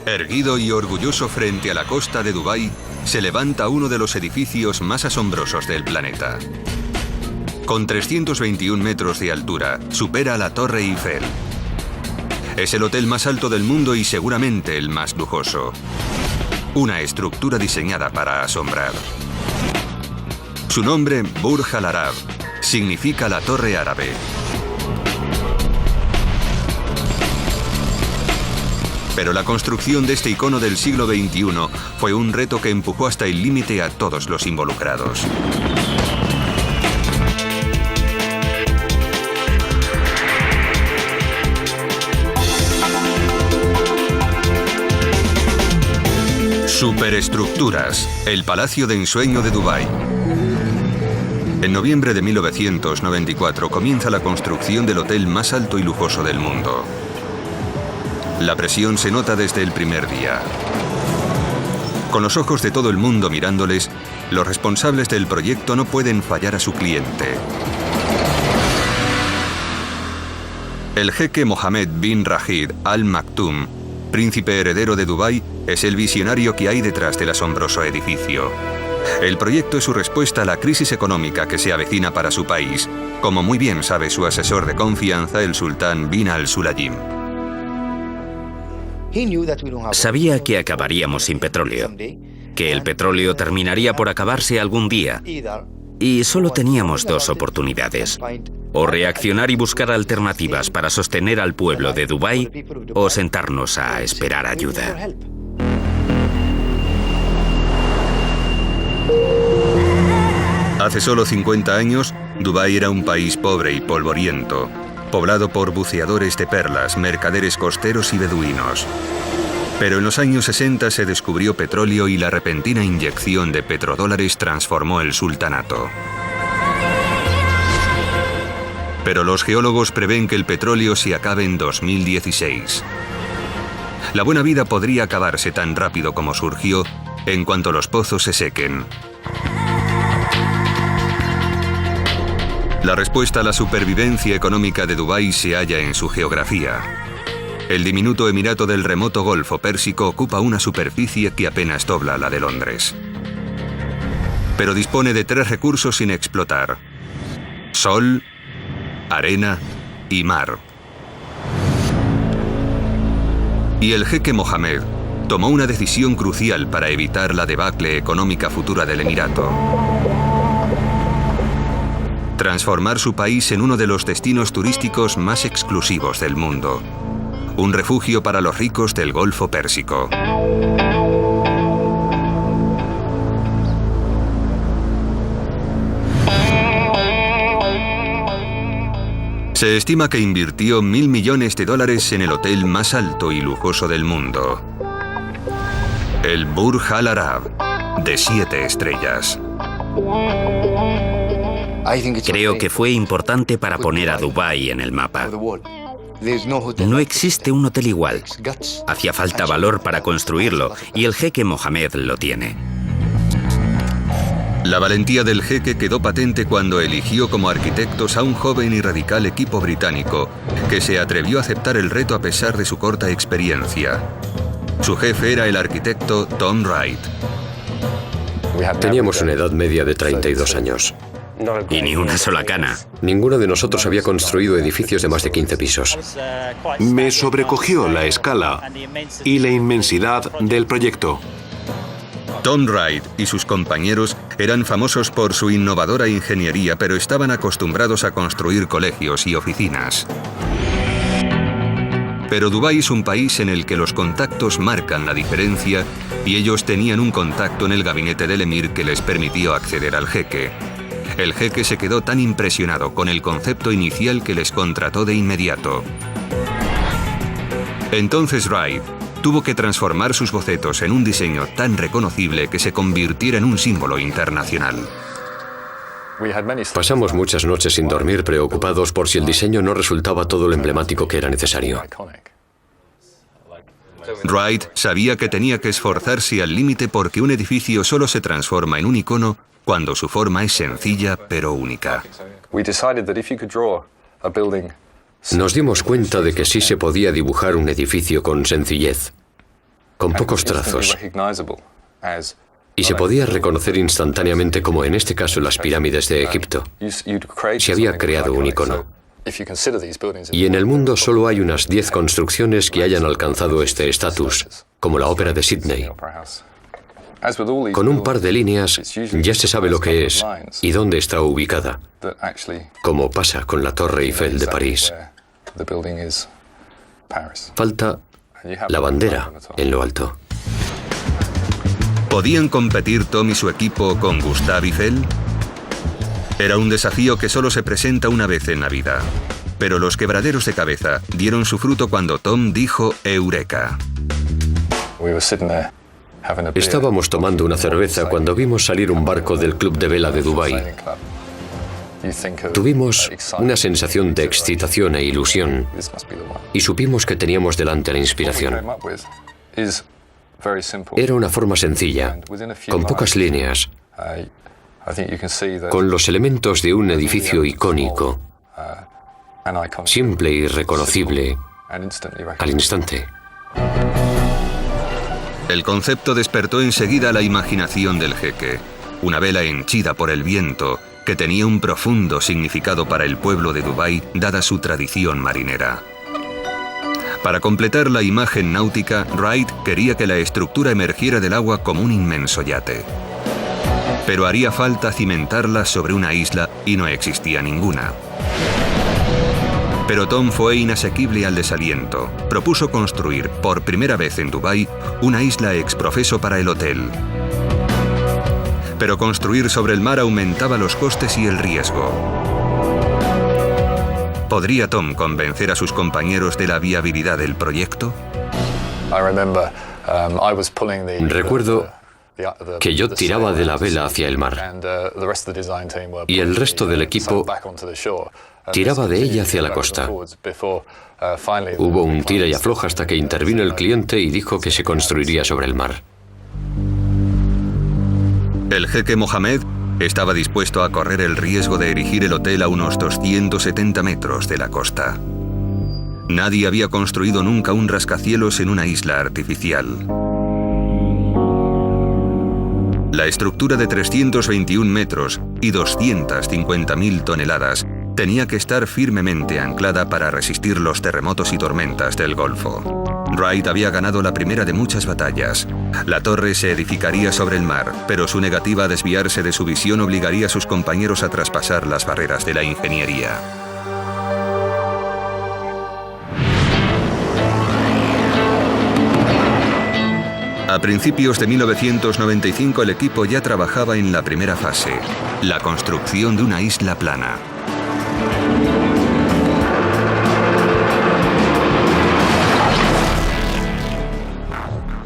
Erguido y orgulloso frente a la costa de Dubái, se levanta uno de los edificios más asombrosos del planeta. Con 321 metros de altura, supera la Torre Eiffel. Es el hotel más alto del mundo y seguramente el más lujoso. Una estructura diseñada para asombrar. Su nombre, Burj Al Arab, significa la Torre Árabe. Pero la construcción de este icono del siglo XXI fue un reto que empujó hasta el límite a todos los involucrados. Superestructuras, el Palacio de Ensueño de Dubái. En noviembre de 1994 comienza la construcción del hotel más alto y lujoso del mundo. La presión se nota desde el primer día. Con los ojos de todo el mundo mirándoles, los responsables del proyecto no pueden fallar a su cliente. El jeque Mohammed bin Rashid Al Maktoum, príncipe heredero de Dubái, es el visionario que hay detrás del asombroso edificio. El proyecto es su respuesta a la crisis económica que se avecina para su país, como muy bien sabe su asesor de confianza, el sultán bin al-Sulayim. Sabía que acabaríamos sin petróleo, que el petróleo terminaría por acabarse algún día, y solo teníamos dos oportunidades: o reaccionar y buscar alternativas para sostener al pueblo de Dubái, o sentarnos a esperar ayuda. Hace solo 50 años, Dubái era un país pobre y polvoriento, poblado por buceadores de perlas, mercaderes costeros y beduinos. Pero en los años 60 se descubrió petróleo y la repentina inyección de petrodólares transformó el sultanato. Pero los geólogos prevén que el petróleo se acabe en 2016. La buena vida podría acabarse tan rápido como surgió, en cuanto los pozos se sequen. La respuesta a la supervivencia económica de Dubái se halla en su geografía. El diminuto emirato del remoto Golfo Pérsico ocupa una superficie que apenas dobla la de Londres. Pero dispone de 3 recursos sin explotar: sol, arena y mar. Y el jeque Mohammed tomó una decisión crucial para evitar la debacle económica futura del emirato: transformar su país en uno de los destinos turísticos más exclusivos del mundo. Un refugio para los ricos del Golfo Pérsico. Se estima que invirtió $1.000 millones en el hotel más alto y lujoso del mundo. El Burj Al Arab, de 7 estrellas. Creo que fue importante para poner a Dubái en el mapa. No existe un hotel igual. Hacía falta valor para construirlo, y el jeque Mohammed lo tiene. La valentía del jeque quedó patente cuando eligió como arquitectos a un joven y radical equipo británico que se atrevió a aceptar el reto a pesar de su corta experiencia. Su jefe era el arquitecto Tom Wright. Teníamos una edad media de 32 años. Y ni una sola cana. Ninguno de nosotros había construido edificios de más de 15 pisos. Me sobrecogió la escala y la inmensidad del proyecto. Tom Wright y sus compañeros eran famosos por su innovadora ingeniería, pero estaban acostumbrados a construir colegios y oficinas. Pero Dubái es un país en el que los contactos marcan la diferencia, y ellos tenían un contacto en el gabinete del emir que les permitió acceder al jeque. El jeque se quedó tan impresionado con el concepto inicial que les contrató de inmediato. Entonces Wright tuvo que transformar sus bocetos en un diseño tan reconocible que se convirtiera en un símbolo internacional. Pasamos muchas noches sin dormir, preocupados por si el diseño no resultaba todo lo emblemático que era necesario. Wright sabía que tenía que esforzarse al límite porque un edificio solo se transforma en un icono cuando su forma es sencilla pero única. Nos dimos cuenta de que sí se podía dibujar un edificio con sencillez. con pocos trazos, y se podía reconocer instantáneamente, como en este caso las pirámides de Egipto. Se había creado un icono. Y en el mundo solo hay unas 10 construcciones que hayan alcanzado este estatus, como la Ópera de Sídney. Con un par de líneas ya se sabe lo que es y dónde está ubicada, como pasa con la Torre Eiffel de París. Falta la bandera en lo alto. ¿Podían competir Tom y su equipo con Gustave Eiffel? Era un desafío que solo se presenta una vez en la vida. Pero los quebraderos de cabeza dieron su fruto cuando Tom dijo Eureka. Estábamos tomando una cerveza cuando vimos salir un barco del Club de Vela de Dubái. Tuvimos una sensación de excitación e ilusión y supimos que teníamos delante la inspiración. Era una forma sencilla, con pocas líneas, con los elementos de un edificio icónico, simple y reconocible al instante. El concepto despertó enseguida la imaginación del jeque. Una vela henchida por el viento que tenía un profundo significado para el pueblo de Dubái, dada su tradición marinera. Para completar la imagen náutica, Wright quería que la estructura emergiera del agua como un inmenso yate. Pero haría falta cimentarla sobre una isla y no existía ninguna. Pero Tom fue inasequible al desaliento. Propuso construir, por primera vez en Dubái, una isla exprofeso para el hotel. Pero construir sobre el mar aumentaba los costes y el riesgo. ¿Podría Tom convencer a sus compañeros de la viabilidad del proyecto? Recuerdo que yo tiraba de la vela hacia el mar y el resto del equipo tiraba de ella hacia la costa. Hubo un tira y afloja hasta que intervino el cliente y dijo que se construiría sobre el mar. El jeque Mohamed estaba dispuesto a correr el riesgo de erigir el hotel a unos 270 metros de la costa. Nadie había construido nunca un rascacielos en una isla artificial. La estructura de 321 metros y 250.000 toneladas tenía que estar firmemente anclada para resistir los terremotos y tormentas del Golfo. Wright había ganado la primera de muchas batallas. La torre se edificaría sobre el mar, pero su negativa a desviarse de su visión obligaría a sus compañeros a traspasar las barreras de la ingeniería. A principios de 1995 el equipo ya trabajaba en la primera fase, la construcción de una isla plana.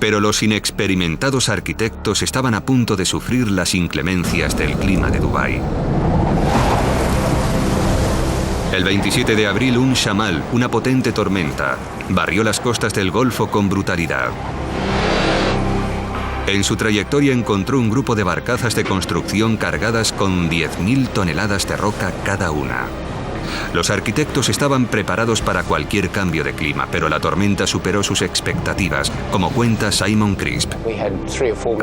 Pero los inexperimentados arquitectos estaban a punto de sufrir las inclemencias del clima de Dubái. El 27 de abril, un shamal, una potente tormenta, barrió las costas del Golfo con brutalidad. En su trayectoria encontró un grupo de barcazas de construcción cargadas con 10.000 toneladas de roca cada una. Los arquitectos estaban preparados para cualquier cambio de clima, pero la tormenta superó sus expectativas, como cuenta Simon Crisp.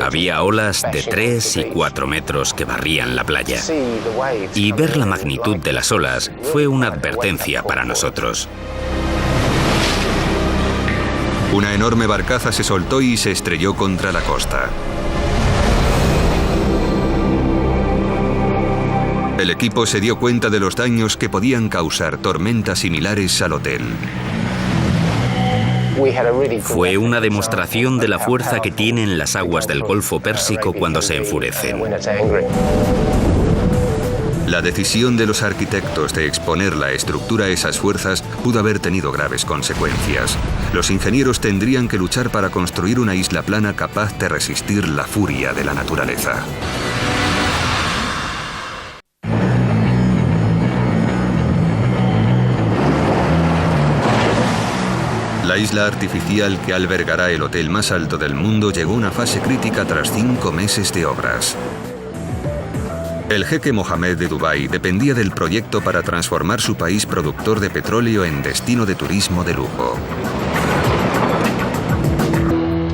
Había olas de 3 y 4 metros que barrían la playa. Y ver la magnitud de las olas fue una advertencia para nosotros. Una enorme barcaza se soltó y se estrelló contra la costa. El equipo se dio cuenta de los daños que podían causar tormentas similares al hotel. Fue una demostración de la fuerza que tienen las aguas del Golfo Pérsico cuando se enfurecen. La decisión de los arquitectos de exponer la estructura a esas fuerzas pudo haber tenido graves consecuencias. Los ingenieros tendrían que luchar para construir una isla plana capaz de resistir la furia de la naturaleza. La isla artificial que albergará el hotel más alto del mundo llegó a una fase crítica tras 5 meses de obras. El jeque Mohamed de Dubái dependía del proyecto para transformar su país productor de petróleo en destino de turismo de lujo.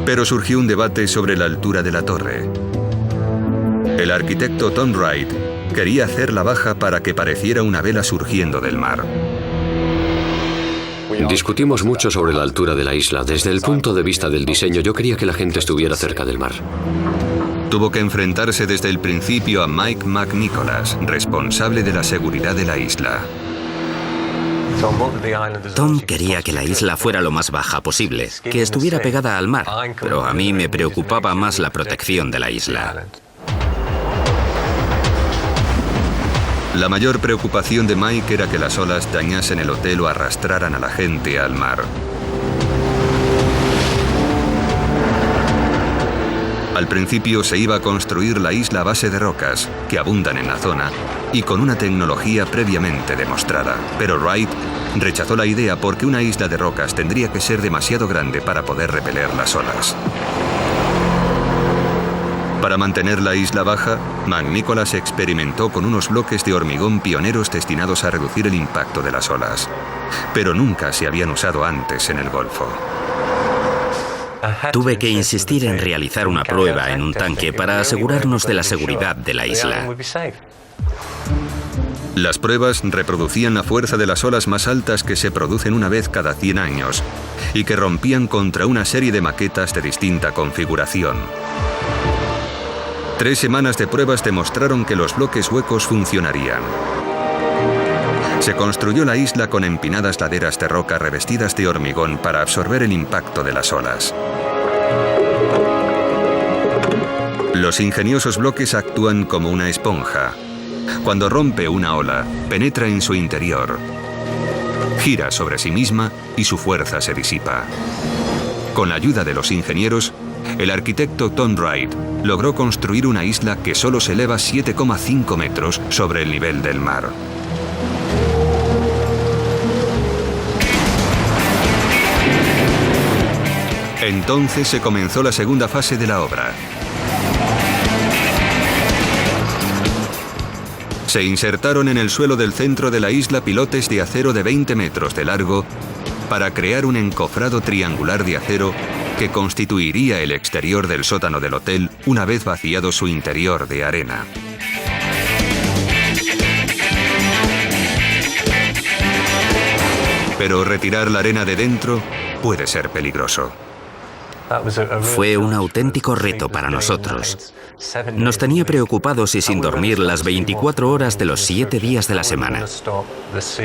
Pero surgió un debate sobre la altura de la torre. El arquitecto Tom Wright quería hacerla baja para que pareciera una vela surgiendo del mar. Discutimos mucho sobre la altura de la isla. Desde el punto de vista del diseño, yo quería que la gente estuviera cerca del mar. Tuvo que enfrentarse desde el principio a Mike McNicholas, responsable de la seguridad de la isla. Tom quería que la isla fuera lo más baja posible, que estuviera pegada al mar, pero a mí me preocupaba más la protección de la isla. La mayor preocupación de Mike era que las olas dañasen el hotel o arrastraran a la gente al mar. Al principio se iba a construir la isla a base de rocas, que abundan en la zona, y con una tecnología previamente demostrada. Pero Wright rechazó la idea porque una isla de rocas tendría que ser demasiado grande para poder repeler las olas. Para mantener la isla baja, McNicholas experimentó con unos bloques de hormigón pioneros destinados a reducir el impacto de las olas, pero nunca se habían usado antes en el Golfo. Tuve que insistir en realizar una prueba en un tanque para asegurarnos de la seguridad de la isla. Las pruebas reproducían la fuerza de las olas más altas que se producen una vez cada 100 años y que rompían contra una serie de maquetas de distinta configuración. 3 semanas de pruebas demostraron que los bloques huecos funcionarían. Se construyó la isla con empinadas laderas de roca revestidas de hormigón para absorber el impacto de las olas. Los ingeniosos bloques actúan como una esponja. Cuando rompe una ola, penetra en su interior, gira sobre sí misma y su fuerza se disipa. Con la ayuda de los ingenieros, el arquitecto Tom Wright logró construir una isla que solo se eleva 7,5 metros sobre el nivel del mar. Entonces se comenzó la segunda fase de la obra. Se insertaron en el suelo del centro de la isla pilotes de acero de 20 metros de largo para crear un encofrado triangular de acero que constituiría el exterior del sótano del hotel una vez vaciado su interior de arena. Pero retirar la arena de dentro puede ser peligroso. Fue un auténtico reto para nosotros. Nos tenía preocupados y sin dormir las 24 horas de los 7 días de la semana.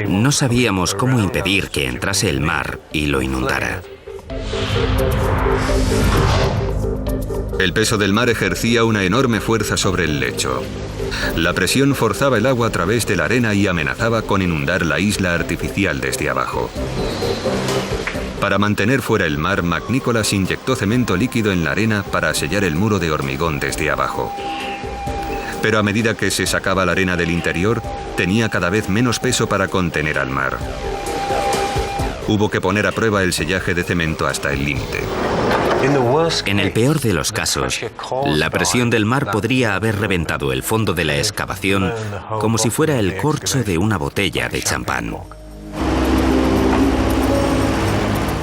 No sabíamos cómo impedir que entrase el mar y lo inundara. El peso del mar ejercía una enorme fuerza sobre el lecho. La presión forzaba el agua a través de la arena y amenazaba con inundar la isla artificial desde abajo. Para mantener fuera el mar, McNicholas inyectó cemento líquido en la arena para sellar el muro de hormigón desde abajo. Pero a medida que se sacaba la arena del interior, tenía cada vez menos peso para contener al mar. Hubo que poner a prueba el sellaje de cemento hasta el límite. En el peor de los casos, la presión del mar podría haber reventado el fondo de la excavación como si fuera el corcho de una botella de champán.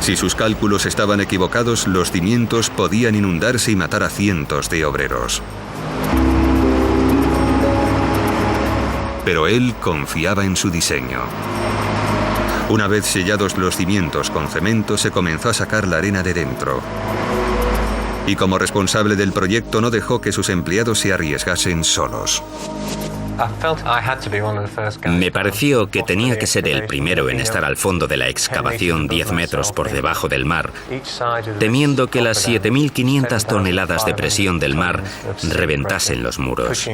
Si sus cálculos estaban equivocados, los cimientos podían inundarse y matar a cientos de obreros. Pero él confiaba en su diseño. Una vez sellados los cimientos con cemento, se comenzó a sacar la arena de dentro. Y como responsable del proyecto, no dejó que sus empleados se arriesgasen solos. Me pareció que tenía que ser el primero en estar al fondo de la excavación 10 metros por debajo del mar, temiendo que las 7.500 toneladas de presión del mar reventasen los muros.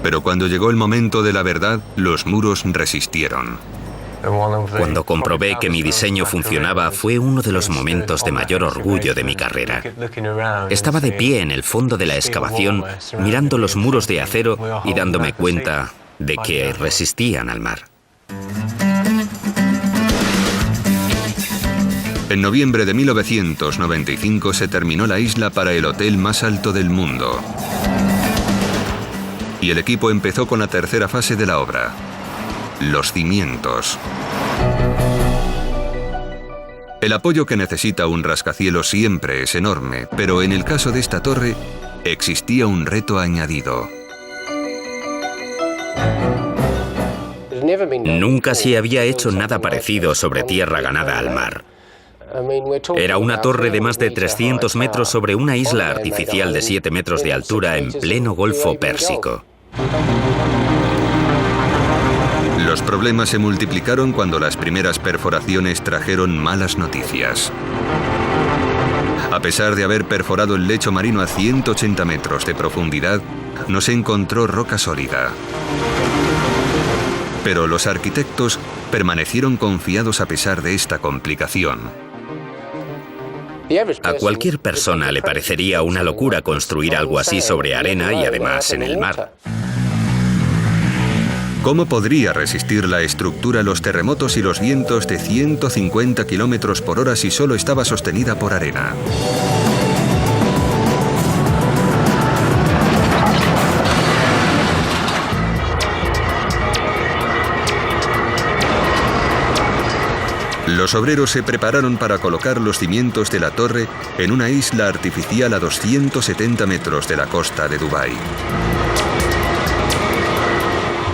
Pero cuando llegó el momento de la verdad, los muros resistieron. Cuando comprobé que mi diseño funcionaba, fue uno de los momentos de mayor orgullo de mi carrera. Estaba de pie en el fondo de la excavación, mirando los muros de acero y dándome cuenta de que resistían al mar. En noviembre de 1995 se terminó la isla para el hotel más alto del mundo. Y el equipo empezó con la tercera fase de la obra: los cimientos. El apoyo que necesita un rascacielos siempre es enorme, pero en el caso de esta torre existía un reto añadido. Nunca se había hecho nada parecido sobre tierra ganada al mar. Era una torre de más de 300 metros sobre una isla artificial de 7 metros de altura en pleno Golfo Pérsico. Los problemas se multiplicaron cuando las primeras perforaciones trajeron malas noticias. A pesar de haber perforado el lecho marino a 180 metros de profundidad, no se encontró roca sólida. Pero los arquitectos permanecieron confiados a pesar de esta complicación. A cualquier persona le parecería una locura construir algo así sobre arena y además en el mar. ¿Cómo podría resistir la estructura los terremotos y los vientos de 150 kilómetros por hora si solo estaba sostenida por arena? Los obreros se prepararon para colocar los cimientos de la torre en una isla artificial a 270 metros de la costa de Dubái.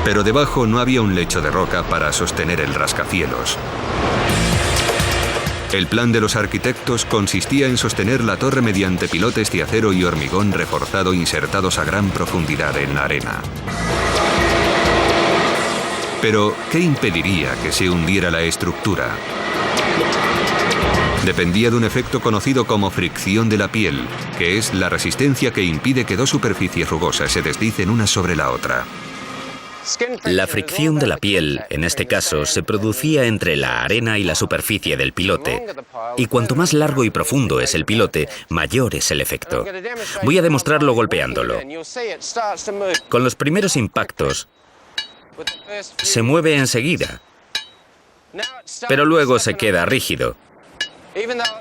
Pero debajo no había un lecho de roca para sostener el rascacielos. El plan de los arquitectos consistía en sostener la torre mediante pilotes de acero y hormigón reforzado insertados a gran profundidad en la arena. Pero, ¿qué impediría que se hundiera la estructura? Dependía de un efecto conocido como fricción de la piel, que es la resistencia que impide que dos superficies rugosas se deslicen una sobre la otra. La fricción de la piel, en este caso, se producía entre la arena y la superficie del pilote. Y cuanto más largo y profundo es el pilote, mayor es el efecto. Voy a demostrarlo golpeándolo. Con los primeros impactos, se mueve enseguida, pero luego se queda rígido.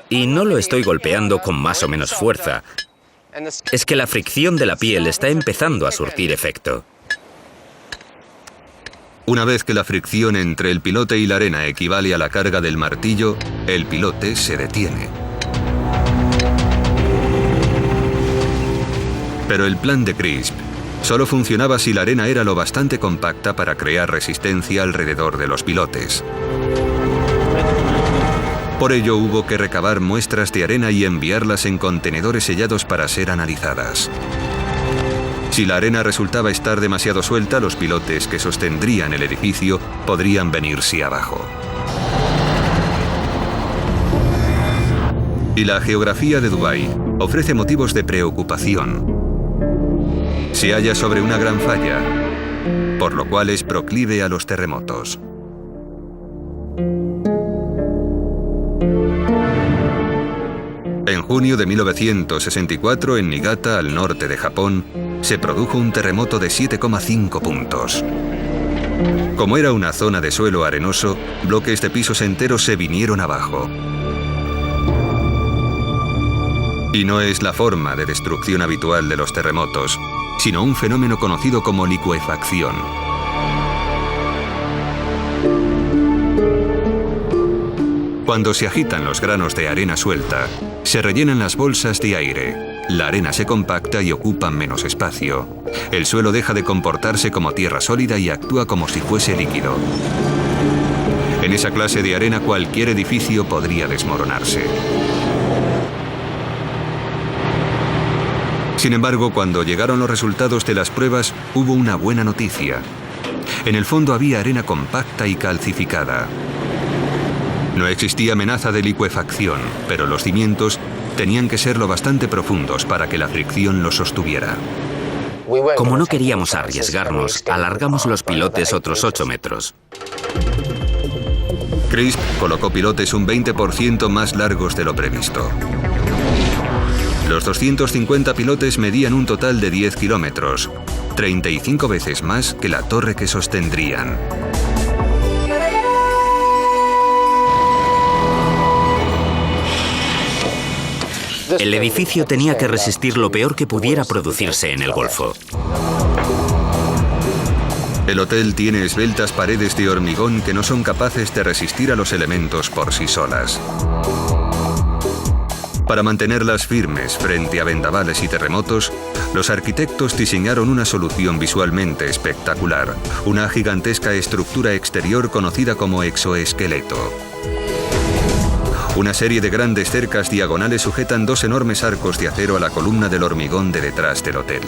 Y no lo estoy golpeando con más o menos fuerza. Es que la fricción de la piel está empezando a surtir efecto. Una vez que la fricción entre el pilote y la arena equivale a la carga del martillo, el pilote se detiene. Pero el plan de Crisp solo funcionaba si la arena era lo bastante compacta para crear resistencia alrededor de los pilotes. Por ello hubo que recabar muestras de arena y enviarlas en contenedores sellados para ser analizadas. Si la arena resultaba estar demasiado suelta, los pilotes que sostendrían el edificio podrían venirse abajo. Y la geografía de Dubái ofrece motivos de preocupación. Se halla sobre una gran falla, por lo cual es proclive a los terremotos. En junio de 1964, en Niigata, al norte de Japón, se produjo un terremoto de 7,5 puntos. Como era una zona de suelo arenoso, bloques de pisos enteros se vinieron abajo. Y no es la forma de destrucción habitual de los terremotos, sino un fenómeno conocido como licuefacción. Cuando se agitan los granos de arena suelta, se rellenan las bolsas de aire. La arena se compacta y ocupa menos espacio. El suelo deja de comportarse como tierra sólida y actúa como si fuese líquido. En esa clase de arena cualquier edificio podría desmoronarse. Sin embargo, cuando llegaron los resultados de las pruebas, hubo una buena noticia. En el fondo había arena compacta y calcificada. No existía amenaza de licuefacción, pero los cimientos tenían que ser lo bastante profundos para que la fricción los sostuviera. Como no queríamos arriesgarnos, alargamos los pilotes otros 8 metros. Crisp colocó pilotes un 20% más largos de lo previsto. Los 250 pilotes medían un total de 10 kilómetros, 35 veces más que la torre que sostendrían. El edificio tenía que resistir lo peor que pudiera producirse en el Golfo. El hotel tiene esbeltas paredes de hormigón que no son capaces de resistir a los elementos por sí solas. Para mantenerlas firmes frente a vendavales y terremotos, los arquitectos diseñaron una solución visualmente espectacular, una gigantesca estructura exterior conocida como exoesqueleto. Una serie de grandes cercas diagonales sujetan dos enormes arcos de acero a la columna del hormigón de detrás del hotel.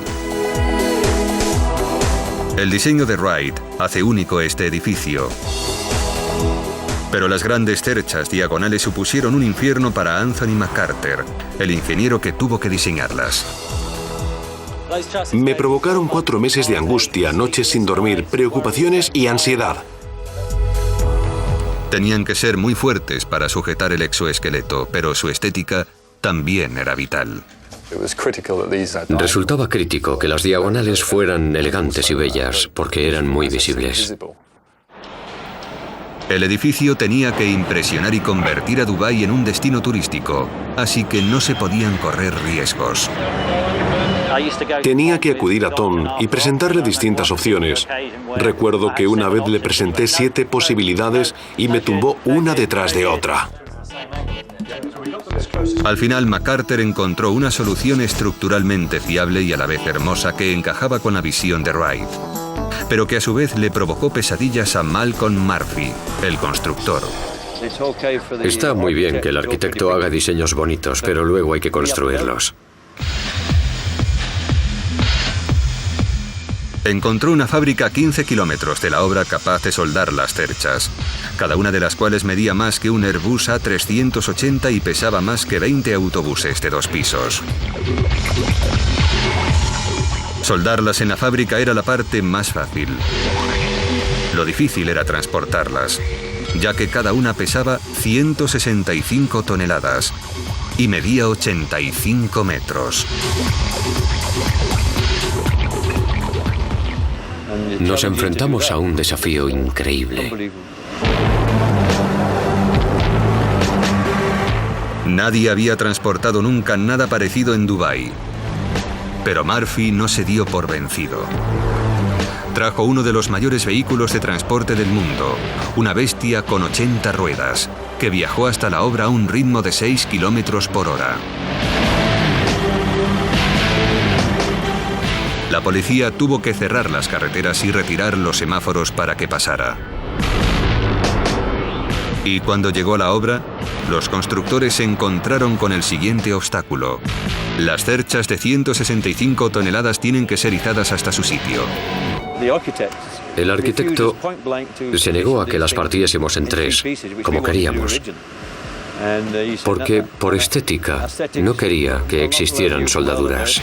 El diseño de Wright hace único este edificio. Pero las grandes cerchas diagonales supusieron un infierno para Anthony McCarter, el ingeniero que tuvo que diseñarlas. Me provocaron 4 meses de angustia, noches sin dormir, preocupaciones y ansiedad. Tenían que ser muy fuertes para sujetar el exoesqueleto, pero su estética también era vital. Resultaba crítico que las diagonales fueran elegantes y bellas, porque eran muy visibles. El edificio tenía que impresionar y convertir a Dubái en un destino turístico, así que no se podían correr riesgos. Tenía que acudir a Tom y presentarle distintas opciones. Recuerdo que una vez le presenté 7 posibilidades y me tumbó una detrás de otra. Al final, McCarter encontró una solución estructuralmente fiable y a la vez hermosa que encajaba con la visión de Wright, pero que a su vez le provocó pesadillas a Malcolm Murphy, el constructor. Está muy bien que el arquitecto haga diseños bonitos, pero luego hay que construirlos. Encontró una fábrica a 15 kilómetros de la obra capaz de soldar las cerchas, cada una de las cuales medía más que un Airbus A380 y pesaba más que 20 autobuses de 2 pisos. Soldarlas en la fábrica era la parte más fácil. Lo difícil era transportarlas, ya que cada una pesaba 165 toneladas y medía 85 metros. Nos enfrentamos a un desafío increíble. Nadie había transportado nunca nada parecido en Dubái. Pero Murphy no se dio por vencido. Trajo uno de los mayores vehículos de transporte del mundo, una bestia con 80 ruedas, que viajó hasta la obra a un ritmo de 6 kilómetros por hora. La policía tuvo que cerrar las carreteras y retirar los semáforos para que pasara. Y cuando llegó la obra, los constructores se encontraron con el siguiente obstáculo. Las cerchas de 165 toneladas tienen que ser izadas hasta su sitio. El arquitecto se negó a que las partiésemos en 3, como queríamos, porque por estética no quería que existieran soldaduras.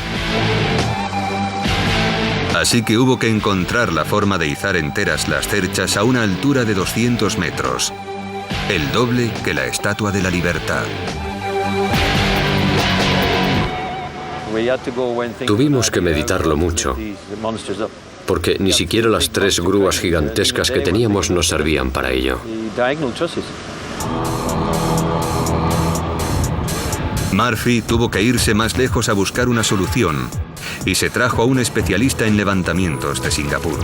Así que hubo que encontrar la forma de izar enteras las cerchas a una altura de 200 metros, el doble que la Estatua de la Libertad. Tuvimos que meditarlo mucho, porque ni siquiera las 3 grúas gigantescas que teníamos nos servían para ello. Murphy tuvo que irse más lejos a buscar una solución y se trajo a un especialista en levantamientos de Singapur.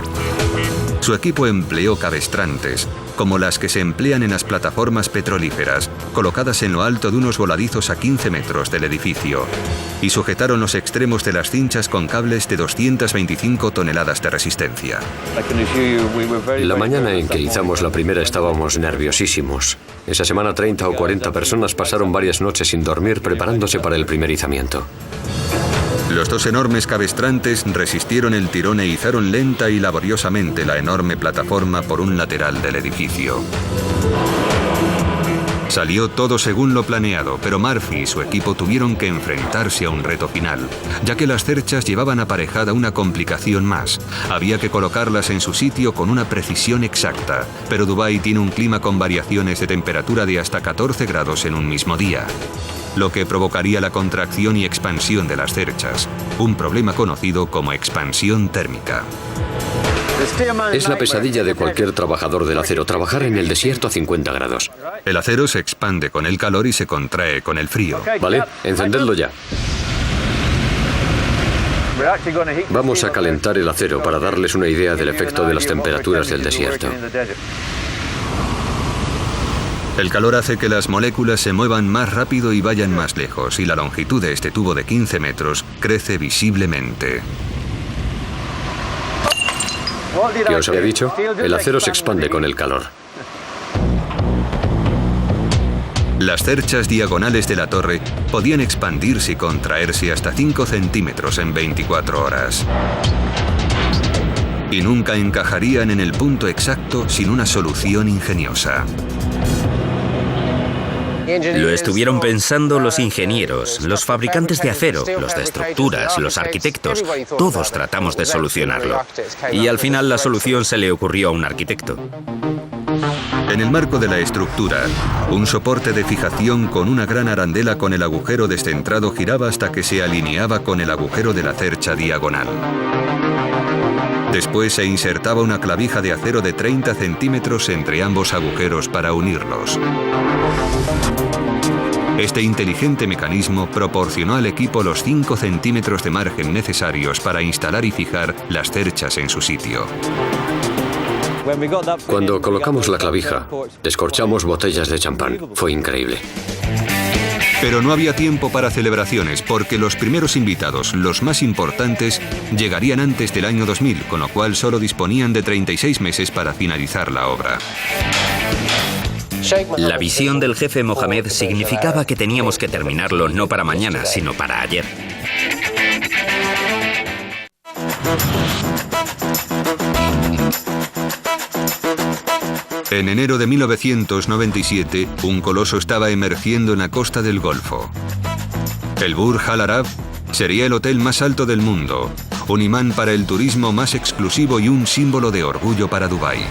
Su equipo empleó cabestrantes, como las que se emplean en las plataformas petrolíferas, colocadas en lo alto de unos voladizos a 15 metros del edificio, y sujetaron los extremos de las cinchas con cables de 225 toneladas de resistencia. La mañana en que izamos la primera estábamos nerviosísimos. Esa semana 30 o 40 personas pasaron varias noches sin dormir preparándose para el primer izamiento. Los 2 enormes cabestrantes resistieron el tirón e izaron lenta y laboriosamente la enorme plataforma por un lateral del edificio. Salió todo según lo planeado, pero Murphy y su equipo tuvieron que enfrentarse a un reto final, ya que las cerchas llevaban aparejada una complicación más. Había que colocarlas en su sitio con una precisión exacta, pero Dubái tiene un clima con variaciones de temperatura de hasta 14 grados en un mismo día, lo que provocaría la contracción y expansión de las cerchas, un problema conocido como expansión térmica. Es la pesadilla de cualquier trabajador del acero, trabajar en el desierto a 50 grados. El acero se expande con el calor y se contrae con el frío. Vale, encendedlo ya. Vamos a calentar el acero para darles una idea del efecto de las temperaturas del desierto. El calor hace que las moléculas se muevan más rápido y vayan más lejos, y la longitud de este tubo de 15 metros crece visiblemente. ¿Qué os había dicho? El acero se expande con el calor. Las cerchas diagonales de la torre podían expandirse y contraerse hasta 5 centímetros en 24 horas. Y nunca encajarían en el punto exacto sin una solución ingeniosa. Lo estuvieron pensando los ingenieros, los fabricantes de acero, los de estructuras, los arquitectos. Todos tratamos de solucionarlo. Y al final la solución se le ocurrió a un arquitecto. En el marco de la estructura, un soporte de fijación con una gran arandela con el agujero descentrado giraba hasta que se alineaba con el agujero de la cercha diagonal. Después se insertaba una clavija de acero de 30 centímetros entre ambos agujeros para unirlos. Este inteligente mecanismo proporcionó al equipo los 5 centímetros de margen necesarios para instalar y fijar las cerchas en su sitio. Cuando colocamos la clavija, descorchamos botellas de champán. Fue increíble. Pero no había tiempo para celebraciones porque los primeros invitados, los más importantes, llegarían antes del año 2000, con lo cual solo disponían de 36 meses para finalizar la obra. La visión del jefe Mohamed significaba que teníamos que terminarlo no para mañana, sino para ayer. En enero de 1997, un coloso estaba emergiendo en la costa del Golfo. El Burj Al Arab sería el hotel más alto del mundo, un imán para el turismo más exclusivo y un símbolo de orgullo para Dubái.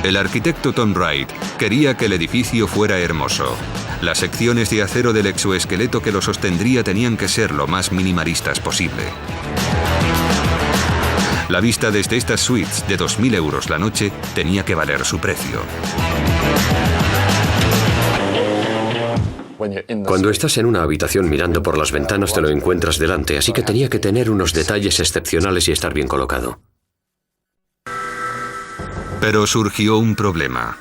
El arquitecto Tom Wright quería que el edificio fuera hermoso. Las secciones de acero del exoesqueleto que lo sostendría tenían que ser lo más minimalistas posible. La vista desde estas suites de 2.000 euros la noche tenía que valer su precio. Cuando estás en una habitación mirando por las ventanas te lo encuentras delante, así que tenía que tener unos detalles excepcionales y estar bien colocado. Pero surgió un problema.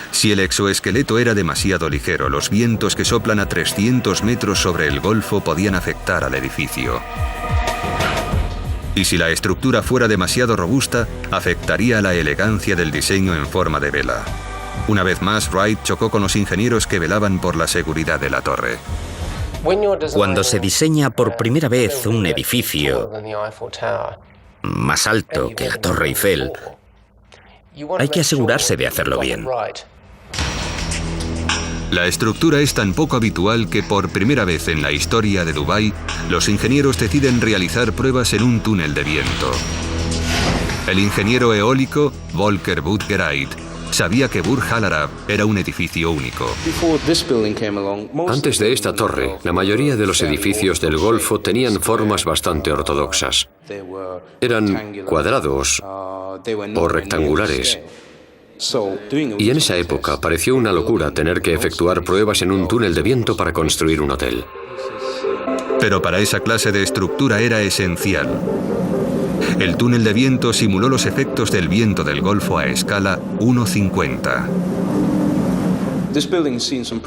Si el exoesqueleto era demasiado ligero, los vientos que soplan a 300 metros sobre el Golfo podían afectar al edificio. Y si la estructura fuera demasiado robusta, afectaría a la elegancia del diseño en forma de vela. Una vez más, Wright chocó con los ingenieros que velaban por la seguridad de la torre. Cuando se diseña por primera vez un edificio más alto que la Torre Eiffel, hay que asegurarse de hacerlo bien. La estructura es tan poco habitual que por primera vez en la historia de Dubái, los ingenieros deciden realizar pruebas en un túnel de viento. El ingeniero eólico Volker Budgereit sabía que Burj Al Arab era un edificio único. Antes de esta torre, la mayoría de los edificios del Golfo tenían formas bastante ortodoxas. Eran cuadrados o rectangulares. Y en esa época pareció una locura tener que efectuar pruebas en un túnel de viento para construir un hotel. Pero para esa clase de estructura era esencial. El túnel de viento simuló los efectos del viento del Golfo a escala 1,50.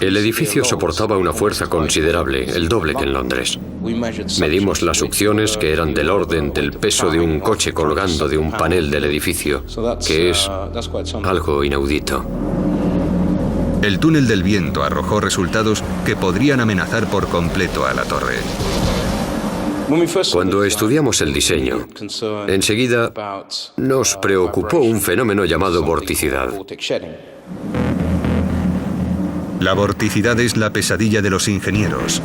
El edificio soportaba una fuerza considerable, el doble que en Londres. Medimos las succiones, que eran del orden del peso de un coche colgando de un panel del edificio, que es algo inaudito. El túnel del viento arrojó resultados que podrían amenazar por completo a la torre. Cuando estudiamos el diseño, enseguida nos preocupó un fenómeno llamado vorticidad. La vorticidad es la pesadilla de los ingenieros.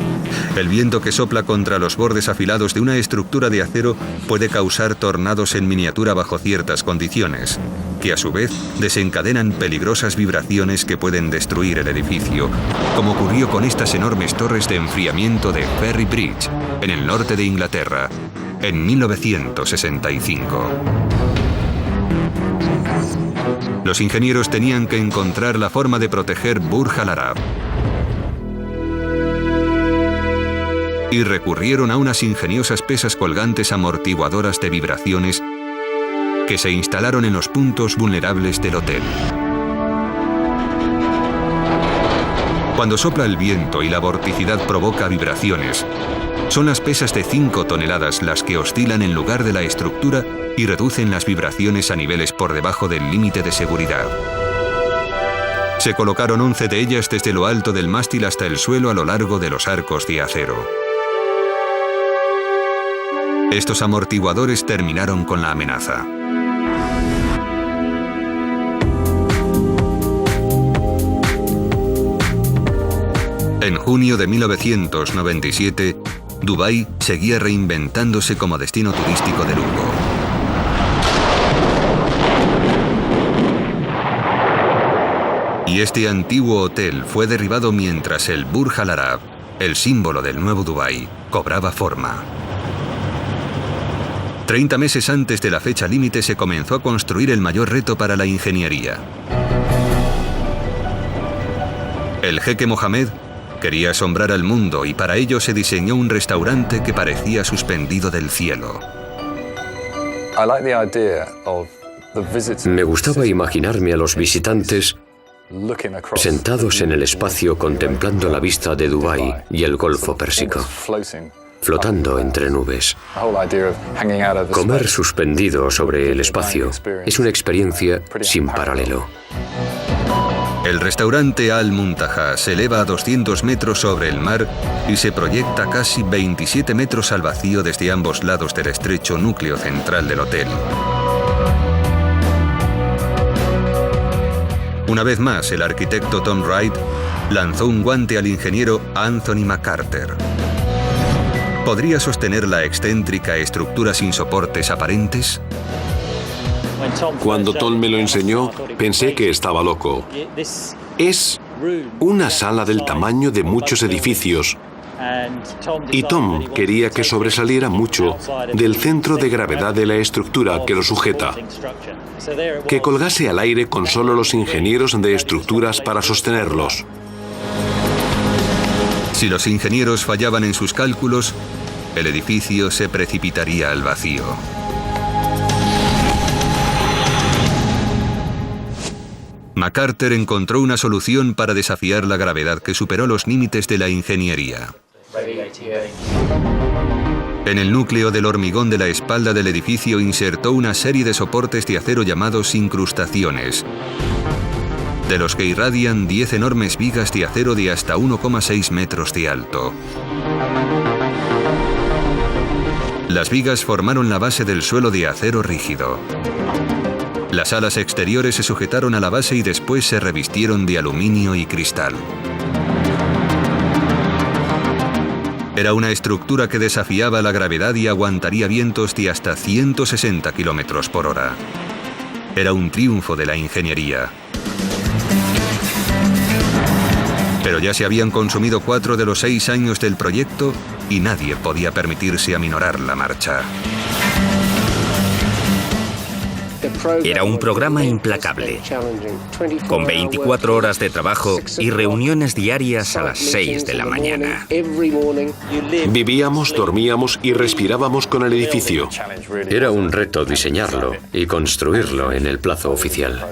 El viento que sopla contra los bordes afilados de una estructura de acero puede causar tornados en miniatura bajo ciertas condiciones, que a su vez desencadenan peligrosas vibraciones que pueden destruir el edificio, como ocurrió con estas enormes torres de enfriamiento de Ferry Bridge, en el norte de Inglaterra, en 1965. Los ingenieros tenían que encontrar la forma de proteger Burj Al Arab. y recurrieron a unas ingeniosas pesas colgantes amortiguadoras de vibraciones que se instalaron en los puntos vulnerables del hotel. Cuando sopla el viento y la vorticidad provoca vibraciones, son las pesas de 5 toneladas las que oscilan en lugar de la estructura y reducen las vibraciones a niveles por debajo del límite de seguridad. Se colocaron 11 de ellas desde lo alto del mástil hasta el suelo a lo largo de los arcos de acero. Estos amortiguadores terminaron con la amenaza. En junio de 1997, Dubái seguía reinventándose como destino turístico de lujo. Y este antiguo hotel fue derribado mientras el Burj Al Arab, el símbolo del nuevo Dubái, cobraba forma. 30 meses antes de la fecha límite se comenzó a construir el mayor reto para la ingeniería. El jeque Mohammed quería asombrar al mundo y para ello se diseñó un restaurante que parecía suspendido del cielo. Me gustaba imaginarme a los visitantes sentados en el espacio contemplando la vista de Dubái y el Golfo Pérsico, flotando entre nubes. Comer suspendido sobre el espacio es una experiencia sin paralelo. El restaurante Al Muntaha se eleva a 200 metros sobre el mar y se proyecta casi 27 metros al vacío desde ambos lados del estrecho núcleo central del hotel. Una vez más, el arquitecto Tom Wright lanzó un guante al ingeniero Anthony McCarter. ¿Podría sostener la excéntrica estructura sin soportes aparentes? Cuando Tom me lo enseñó, pensé que estaba loco. Es una sala del tamaño de muchos edificios. Y Tom quería que sobresaliera mucho del centro de gravedad de la estructura que lo sujeta. Que colgase al aire con solo los ingenieros de estructuras para sostenerlos. Si los ingenieros fallaban en sus cálculos, el edificio se precipitaría al vacío. McCarter encontró una solución para desafiar la gravedad que superó los límites de la ingeniería. En el núcleo del hormigón de la espalda del edificio insertó una serie de soportes de acero llamados incrustaciones, de los que irradian 10 enormes vigas de acero de hasta 1,6 metros de alto. Las vigas formaron la base del suelo de acero rígido. Las alas exteriores se sujetaron a la base y después se revistieron de aluminio y cristal. Era una estructura que desafiaba la gravedad y aguantaría vientos de hasta 160 kilómetros por hora. Era un triunfo de la ingeniería. Pero ya se habían consumido 4 de los 6 años del proyecto y nadie podía permitirse aminorar la marcha. Era un programa implacable, con 24 horas de trabajo y reuniones diarias a las 6 de la mañana. Vivíamos, dormíamos y respirábamos con el edificio. Era un reto diseñarlo y construirlo en el plazo oficial.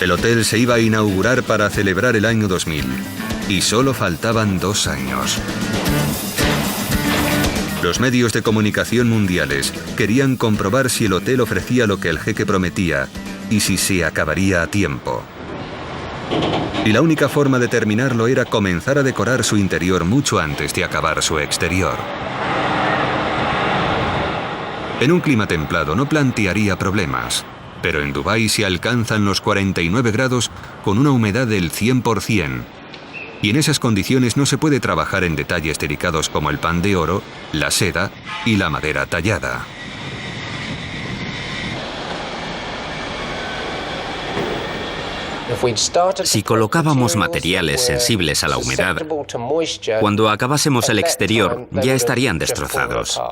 El hotel se iba a inaugurar para celebrar el año 2000 y solo faltaban 2 años. Los medios de comunicación mundiales querían comprobar si el hotel ofrecía lo que el jeque prometía y si se acabaría a tiempo. Y la única forma de terminarlo era comenzar a decorar su interior mucho antes de acabar su exterior. En un clima templado no plantearía problemas, pero en Dubái se alcanzan los 49 grados con una humedad del 100%. Y en esas condiciones no se puede trabajar en detalles delicados como el pan de oro, la seda y la madera tallada. Si colocábamos materiales sensibles a la humedad, cuando acabásemos el exterior ya estarían destrozados.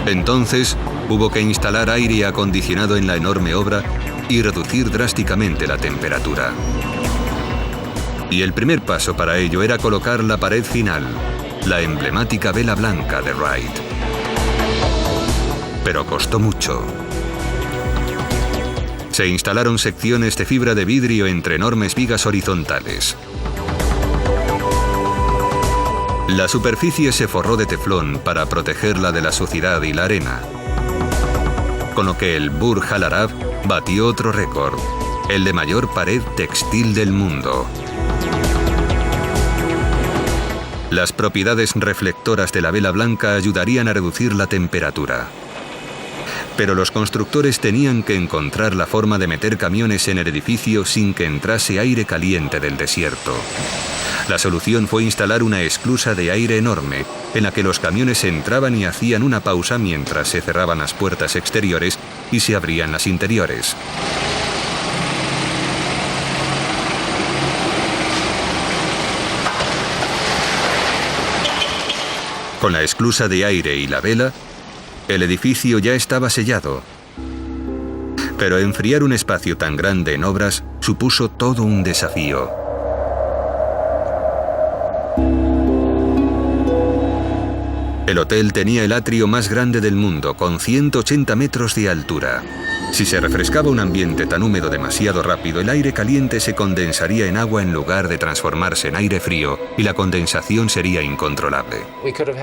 Entonces, hubo que instalar aire acondicionado en la enorme obra y reducir drásticamente la temperatura. Y el primer paso para ello era colocar la pared final, la emblemática vela blanca de Wright. Pero costó mucho. Se instalaron secciones de fibra de vidrio entre enormes vigas horizontales. La superficie se forró de teflón para protegerla de la suciedad y la arena, con lo que el Burj Al Arab batió otro récord, el de mayor pared textil del mundo. Las propiedades reflectoras de la vela blanca ayudarían a reducir la temperatura. Pero los constructores tenían que encontrar la forma de meter camiones en el edificio sin que entrase aire caliente del desierto. La solución fue instalar una esclusa de aire enorme, en la que los camiones entraban y hacían una pausa mientras se cerraban las puertas exteriores y se abrían las interiores. Con la esclusa de aire y la vela, el edificio ya estaba sellado. Pero enfriar un espacio tan grande en obras supuso todo un desafío. El hotel tenía el atrio más grande del mundo, con 180 metros de altura. Si se refrescaba un ambiente tan húmedo demasiado rápido, el aire caliente se condensaría en agua en lugar de transformarse en aire frío, y la condensación sería incontrolable.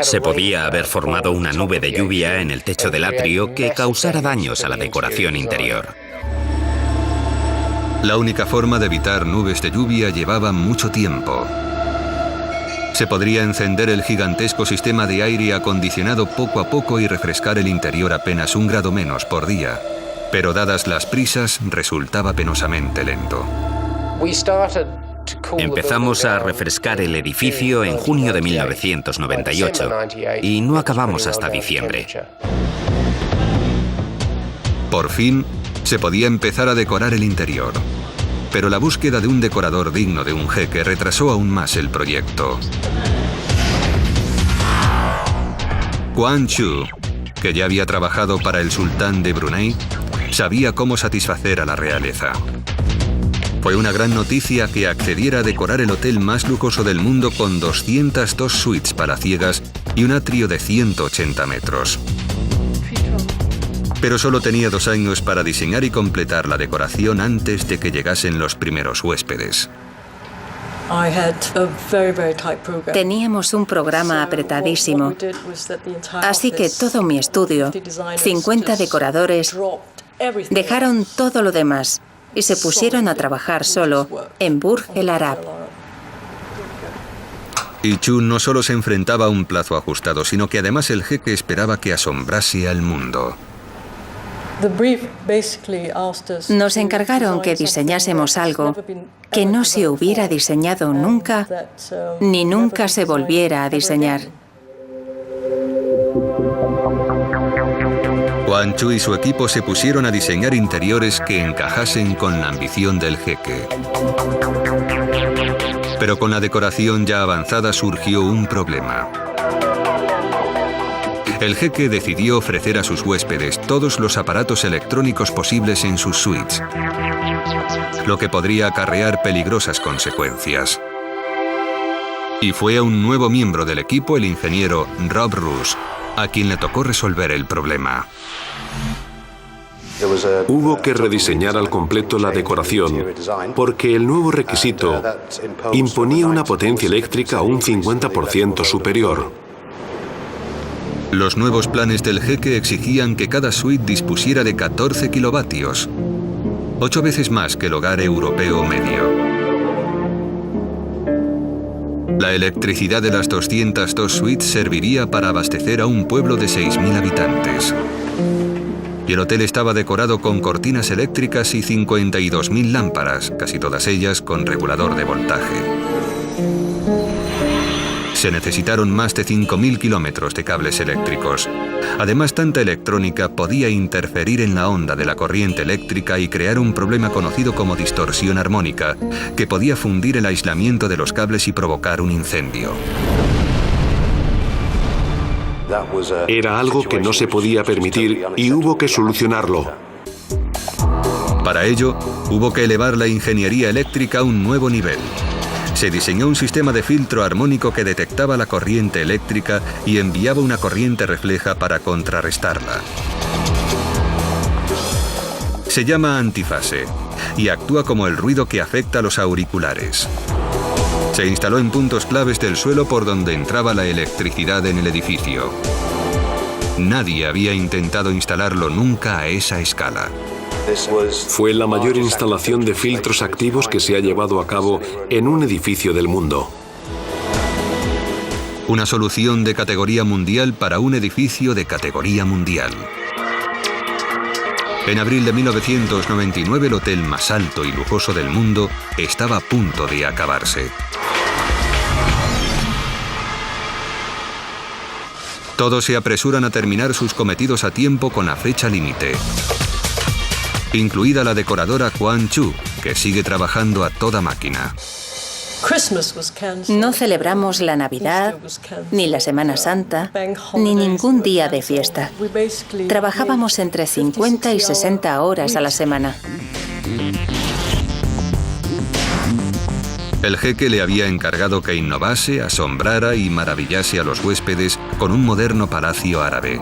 Se podía haber formado una nube de lluvia en el techo del atrio que causara daños a la decoración interior. La única forma de evitar nubes de lluvia llevaba mucho tiempo. Se podría encender el gigantesco sistema de aire acondicionado poco a poco y refrescar el interior apenas 1 grado menos por día. Pero dadas las prisas, resultaba penosamente lento. Empezamos a refrescar el edificio en junio de 1998 y no acabamos hasta diciembre. Por fin, se podía empezar a decorar el interior. Pero la búsqueda de un decorador digno de un jeque retrasó aún más el proyecto. Quang Chu, que ya había trabajado para el sultán de Brunei, sabía cómo satisfacer a la realeza. Fue una gran noticia que accediera a decorar el hotel más lujoso del mundo con 202 suites palaciegas y un atrio de 180 metros. Pero solo tenía 2 años para diseñar y completar la decoración antes de que llegasen los primeros huéspedes. Teníamos un programa apretadísimo, así que todo mi estudio, 50 decoradores, dejaron todo lo demás y se pusieron a trabajar solo en Burj Al Arab. Y Chu no solo se enfrentaba a un plazo ajustado, sino que además el jeque esperaba que asombrase al mundo. Nos encargaron que diseñásemos algo que no se hubiera diseñado nunca, ni nunca se volviera a diseñar. Quang Chu y su equipo se pusieron a diseñar interiores que encajasen con la ambición del jeque. Pero con la decoración ya avanzada surgió un problema. El jeque decidió ofrecer a sus huéspedes todos los aparatos electrónicos posibles en sus suites, lo que podría acarrear peligrosas consecuencias. Y fue a un nuevo miembro del equipo, el ingeniero Rob Roos, a quien le tocó resolver el problema. Hubo que rediseñar al completo la decoración porque el nuevo requisito imponía una potencia eléctrica un 50% superior. Los nuevos planes del jeque exigían que cada suite dispusiera de 14 kilovatios, 8 veces más que el hogar europeo medio. La electricidad de las 202 suites serviría para abastecer a un pueblo de 6.000 habitantes. Y el hotel estaba decorado con cortinas eléctricas y 52.000 lámparas, casi todas ellas con regulador de voltaje. Se necesitaron más de 5.000 kilómetros de cables eléctricos. Además, tanta electrónica podía interferir en la onda de la corriente eléctrica y crear un problema conocido como distorsión armónica, que podía fundir el aislamiento de los cables y provocar un incendio. Era algo que no se podía permitir y hubo que solucionarlo. Para ello, hubo que elevar la ingeniería eléctrica a un nuevo nivel. Se diseñó un sistema de filtro armónico que detectaba la corriente eléctrica y enviaba una corriente refleja para contrarrestarla. Se llama antifase y actúa como el ruido que afecta a los auriculares. Se instaló en puntos claves del suelo por donde entraba la electricidad en el edificio. Nadie había intentado instalarlo nunca a esa escala. Fue la mayor instalación de filtros activos que se ha llevado a cabo en un edificio del mundo. Una solución de categoría mundial para un edificio de categoría mundial. En abril de 1999, el hotel más alto y lujoso del mundo estaba a punto de acabarse. Todos se apresuran a terminar sus cometidos a tiempo con la fecha límite, incluida la decoradora Quan Chu, que sigue trabajando a toda máquina. No celebramos la Navidad, ni la Semana Santa, ni ningún día de fiesta. Trabajábamos entre 50 y 60 horas a la semana. El jeque le había encargado que innovase, asombrara y maravillase a los huéspedes con un moderno palacio árabe.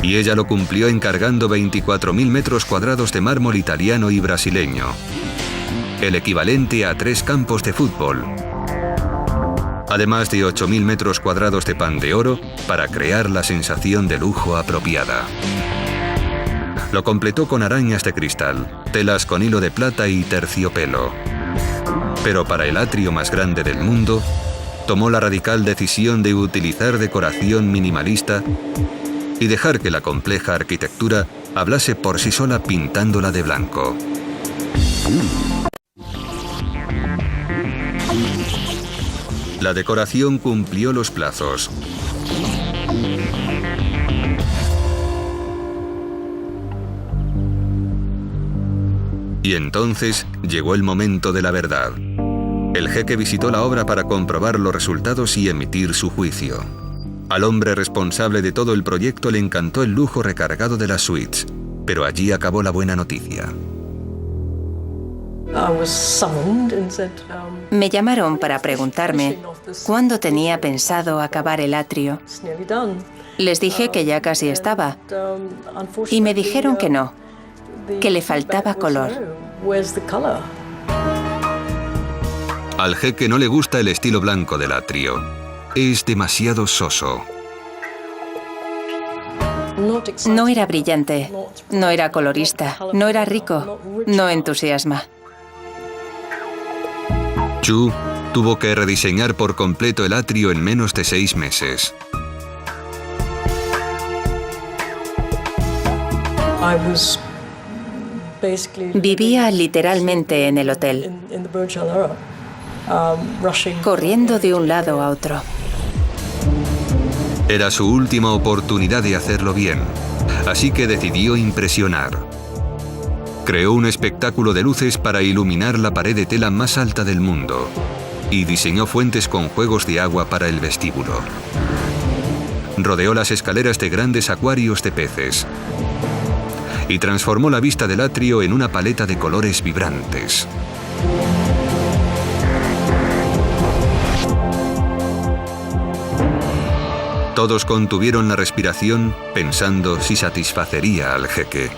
Y ella lo cumplió encargando 24.000 metros cuadrados de mármol italiano y brasileño, el equivalente a 3 campos de fútbol, además de 8.000 metros cuadrados de pan de oro para crear la sensación de lujo apropiada. Lo completó con arañas de cristal, telas con hilo de plata y terciopelo. Pero para el atrio más grande del mundo, tomó la radical decisión de utilizar decoración minimalista y dejar que la compleja arquitectura hablase por sí sola pintándola de blanco. La decoración cumplió los plazos. Y entonces llegó el momento de la verdad. El jeque visitó la obra para comprobar los resultados y emitir su juicio. Al hombre responsable de todo el proyecto le encantó el lujo recargado de las suites, pero allí acabó la buena noticia. Me llamaron para preguntarme cuándo tenía pensado acabar el atrio. Les dije que ya casi estaba, y me dijeron que no, que le faltaba color. Al jeque no le gusta el estilo blanco del atrio. Es demasiado soso. No era brillante, no era colorista, no era rico, no entusiasma. Chu tuvo que rediseñar por completo el atrio en menos de 6 meses. Vivía literalmente en el hotel, corriendo de un lado a otro. Era su última oportunidad de hacerlo bien, así que decidió impresionar. Creó un espectáculo de luces para iluminar la pared de tela más alta del mundo y diseñó fuentes con juegos de agua para el vestíbulo. Rodeó las escaleras de grandes acuarios de peces y transformó la vista del atrio en una paleta de colores vibrantes. Todos contuvieron la respiración pensando si satisfacería al jeque.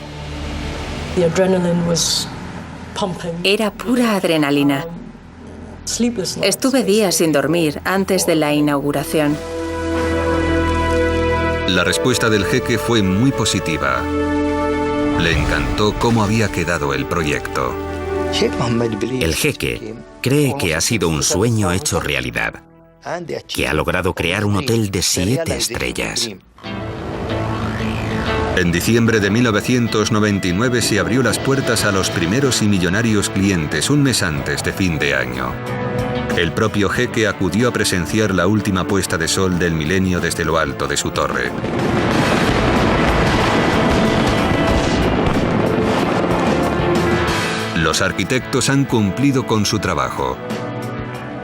Era pura adrenalina. Estuve días sin dormir antes de la inauguración. La respuesta del jeque fue muy positiva. Le encantó cómo había quedado el proyecto. El jeque cree que ha sido un sueño hecho realidad, que ha logrado crear un hotel de 7 estrellas. En diciembre de 1999 se abrió las puertas a los primeros y millonarios clientes un mes antes de fin de año. El propio jeque acudió a presenciar la última puesta de sol del milenio desde lo alto de su torre. Los arquitectos han cumplido con su trabajo.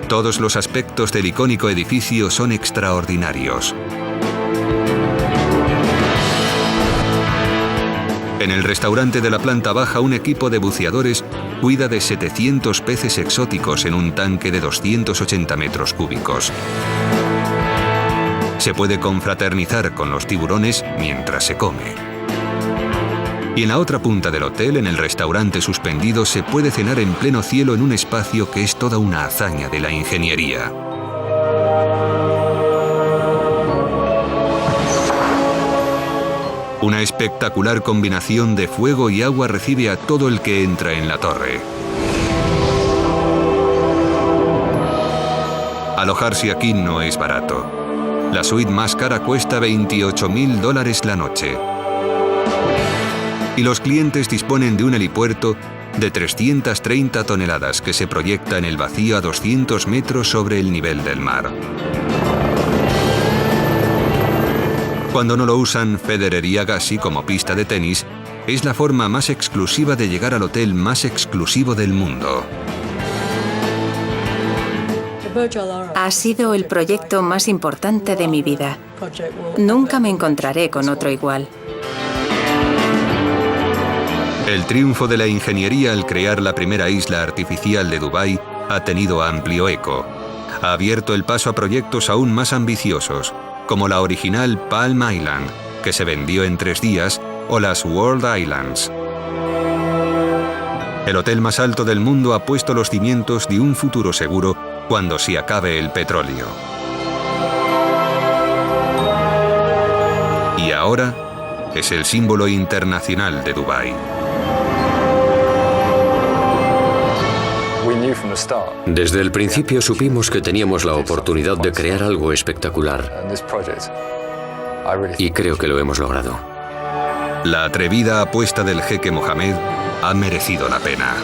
Todos los aspectos del icónico edificio son extraordinarios. En el restaurante de la planta baja, un equipo de buceadores cuida de 700 peces exóticos en un tanque de 280 metros cúbicos. Se puede confraternizar con los tiburones mientras se come. Y en la otra punta del hotel, en el restaurante suspendido, se puede cenar en pleno cielo en un espacio que es toda una hazaña de la ingeniería. Una espectacular combinación de fuego y agua recibe a todo el que entra en la torre. Alojarse aquí no es barato. La suite más cara cuesta $28.000 la noche. Y los clientes disponen de un helipuerto de 330 toneladas que se proyecta en el vacío a 200 metros sobre el nivel del mar. Cuando no lo usan Federer y Agassi como pista de tenis, es la forma más exclusiva de llegar al hotel más exclusivo del mundo. Ha sido el proyecto más importante de mi vida. Nunca me encontraré con otro igual. El triunfo de la ingeniería al crear la primera isla artificial de Dubái ha tenido amplio eco. Ha abierto el paso a proyectos aún más ambiciosos, como la original Palm Island, que se vendió en 3 días, o las World Islands. El hotel más alto del mundo ha puesto los cimientos de un futuro seguro cuando se acabe el petróleo. Y ahora es el símbolo internacional de Dubái. Desde el principio supimos que teníamos la oportunidad de crear algo espectacular. Y creo que lo hemos logrado. La atrevida apuesta del jeque Mohammed ha merecido la pena.